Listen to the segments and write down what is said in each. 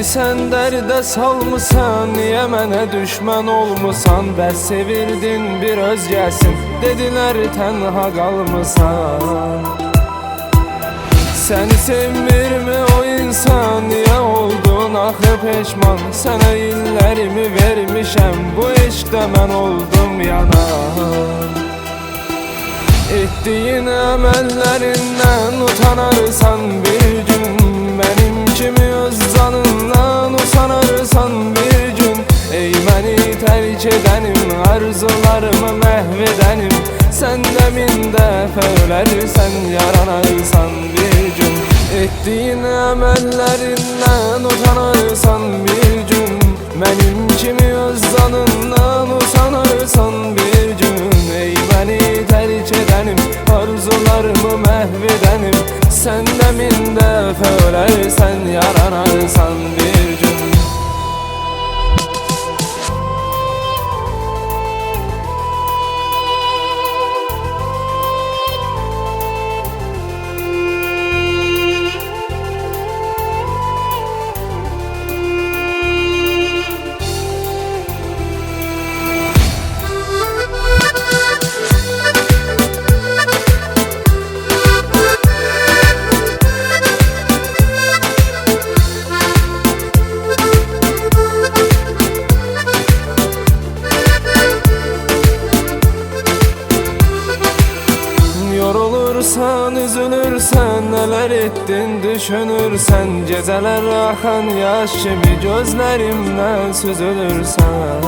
sən dərdə salmısan, niyə mənə düşmən olmusan? Bəs sevirdin bir özgəsin, dedilər tənha qalmısan. Səni sevmirmi o insan, niyə oldun axı peşman? Sənə illərimi vermişəm, bu eşqdə mən oldum yanan. Etdiyin əməllərindən utanarsan bir gün, mənim kimi öz canından usanarsan bir gün. Ey məni tərk edənim, arzularımı məhv edənim, sən də min dəfə ölərsən, yaranarsan bir gün. Etdiyin əməllərindən utanarsan bir gün, mənim kimi öz canından usanarsan bir gün. Ey məni tərk edənim, arzularımı məhv edənim, sən də min dəfə ölərsən, yaranarsan bir gün. Yorulursan, üzülürsən, nələr etdin düşünürsən, gecələr axan yaş kimi gözlərimdən süzülürsən.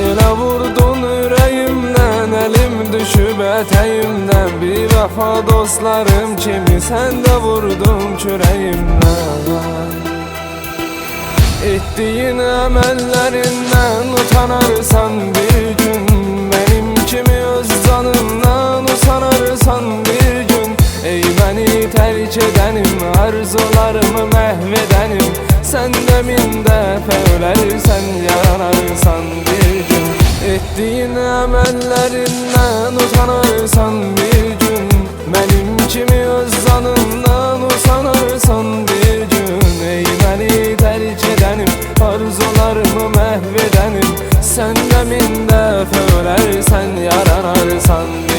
Elə vurdun ürəyimdən, əlim düşüb ətəyimdən, bir vəfa dostlarım kimi sən də vurdun kürəyimdən. Etdiyin əməllərindən utanarsan bir gün, mənim kimi öz canından usanarsan bir gün. Ey məni tərk edənim, arzularımı məhv edənim, sən də min dəfə ölərsən, yaranarsan bir gün. Etdiyin əməllərindən utanarsan bir gün, mənim kimi öz canından usanarsan bir gün. Ey məni tərk edənim, arzularımı məhv edənim, sən də min dəfə ölərsən, yaranarsan.